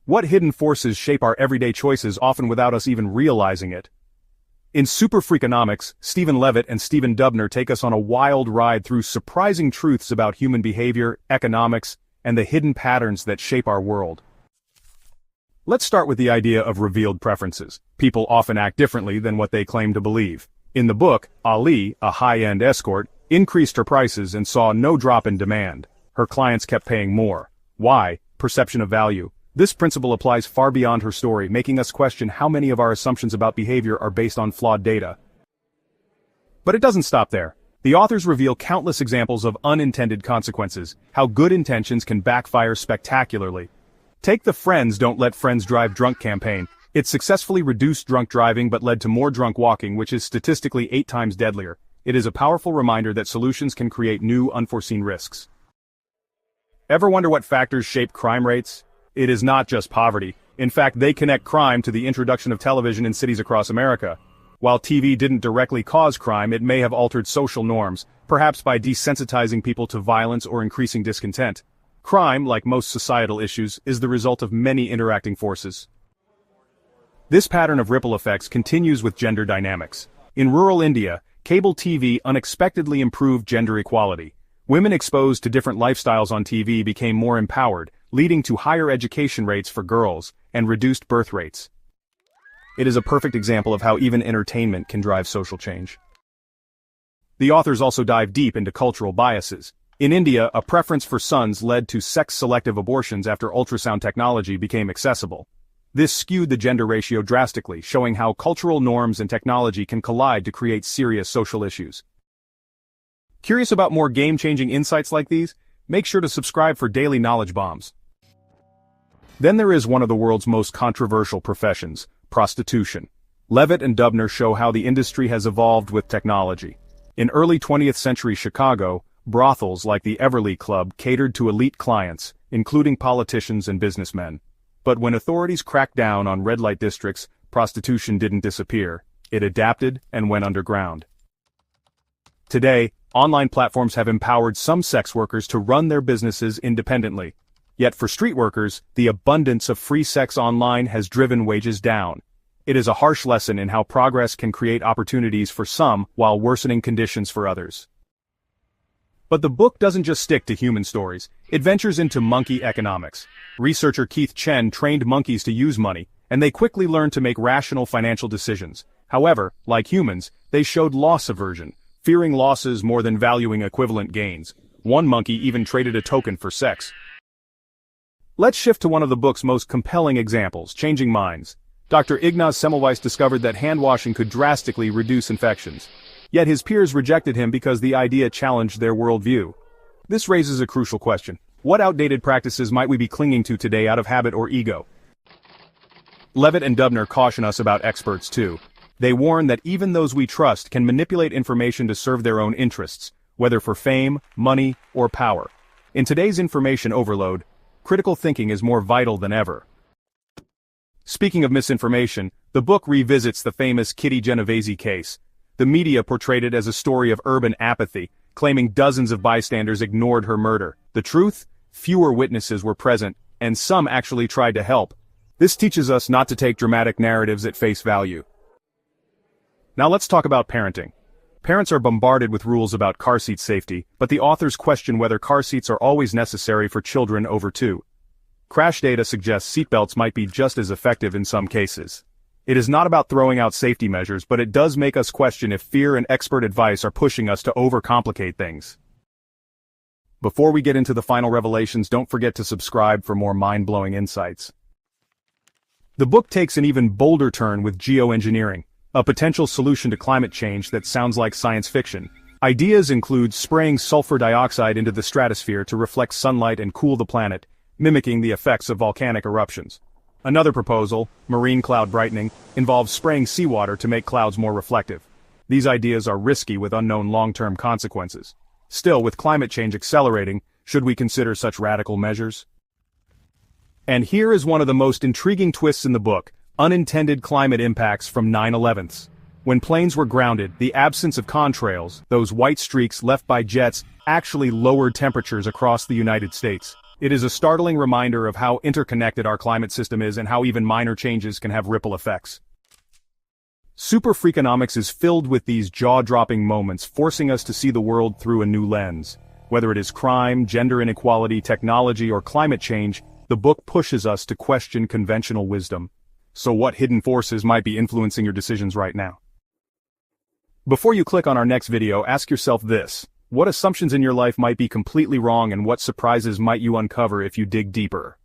What hidden forces shape our everyday choices often without us even realizing it? In SuperFreakonomics, Steven Levitt and Steven Dubner take us on a wild ride through surprising truths about human behavior, economics, and the hidden patterns that shape our world. Let's start with the idea of revealed preferences. People often act differently than what they claim to believe. In the book, Ali, a high-end escort, increased her prices and saw no drop in demand. Her clients kept paying more. Why? Perception of value. This principle applies far beyond her story, making us question how many of our assumptions about behavior are based on flawed data. But it doesn't stop there. The authors reveal countless examples of unintended consequences, how good intentions can backfire spectacularly. Take the Friends Don't Let Friends Drive Drunk campaign. It successfully reduced drunk driving but led to more drunk walking, which is statistically 8 times deadlier. It is a powerful reminder that solutions can create new, unforeseen risks. Ever wonder what factors shape crime rates? It is not just poverty. In fact, they connect crime to the introduction of television in cities across America. While TV didn't directly cause crime, it may have altered social norms, perhaps by desensitizing people to violence or increasing discontent. Crime, like most societal issues, is the result of many interacting forces. This pattern of ripple effects continues with gender dynamics. In rural India, cable TV unexpectedly improved gender equality. Women exposed to different lifestyles on TV became more empowered, leading to higher education rates for girls and reduced birth rates. It is a perfect example of how even entertainment can drive social change. The authors also dive deep into cultural biases. In India, a preference for sons led to sex-selective abortions after ultrasound technology became accessible. This skewed the gender ratio drastically, showing how cultural norms and technology can collide to create serious social issues. Curious about more game-changing insights like these? Make sure to subscribe for daily knowledge bombs. Then there is one of the world's most controversial professions, prostitution. Levitt and Dubner show how the industry has evolved with technology. In early 20th century Chicago, brothels like the Everly Club catered to elite clients, including politicians and businessmen. But when authorities cracked down on red light districts, prostitution didn't disappear. It adapted and went underground. Today, online platforms have empowered some sex workers to run their businesses independently. Yet for street workers, the abundance of free sex online has driven wages down. It is a harsh lesson in how progress can create opportunities for some while worsening conditions for others. But the book doesn't just stick to human stories, it ventures into monkey economics. Researcher Keith Chen trained monkeys to use money, and they quickly learned to make rational financial decisions. However, like humans, they showed loss aversion, fearing losses more than valuing equivalent gains. One monkey even traded a token for sex. Let's shift to one of the book's most compelling examples, changing minds. Dr. Ignaz Semmelweis discovered that hand washing could drastically reduce infections. Yet his peers rejected him because the idea challenged their worldview. This raises a crucial question. What outdated practices might we be clinging to today out of habit or ego? Levitt and Dubner caution us about experts too. They warn that even those we trust can manipulate information to serve their own interests, whether for fame, money, or power. In today's information overload, critical thinking is more vital than ever. Speaking of misinformation, the book revisits the famous Kitty Genovese case. The media portrayed it as a story of urban apathy, claiming dozens of bystanders ignored her murder. The truth? Fewer witnesses were present, and some actually tried to help. This teaches us not to take dramatic narratives at face value. Now let's talk about parenting. Parents are bombarded with rules about car seat safety, but the authors question whether car seats are always necessary for children over 2. Crash data suggests seatbelts might be just as effective in some cases. It is not about throwing out safety measures, but it does make us question if fear and expert advice are pushing us to overcomplicate things. Before we get into the final revelations, don't forget to subscribe for more mind-blowing insights. The book takes an even bolder turn with geoengineering, a potential solution to climate change that sounds like science fiction. Ideas include spraying sulfur dioxide into the stratosphere to reflect sunlight and cool the planet, mimicking the effects of volcanic eruptions. Another proposal, marine cloud brightening, involves spraying seawater to make clouds more reflective. These ideas are risky with unknown long-term consequences. Still, with climate change accelerating, should we consider such radical measures? And here is one of the most intriguing twists in the book: unintended climate impacts from 9/11s. When planes were grounded, the absence of contrails, those white streaks left by jets, actually lowered temperatures across the United States. It is a startling reminder of how interconnected our climate system is and how even minor changes can have ripple effects. SuperFreakonomics is filled with these jaw-dropping moments, forcing us to see the world through a new lens. Whether it is crime, gender inequality, technology, or climate change, the book pushes us to question conventional wisdom. So what hidden forces might be influencing your decisions right now? Before you click on our next video, ask yourself this: what assumptions in your life might be completely wrong, and what surprises might you uncover if you dig deeper?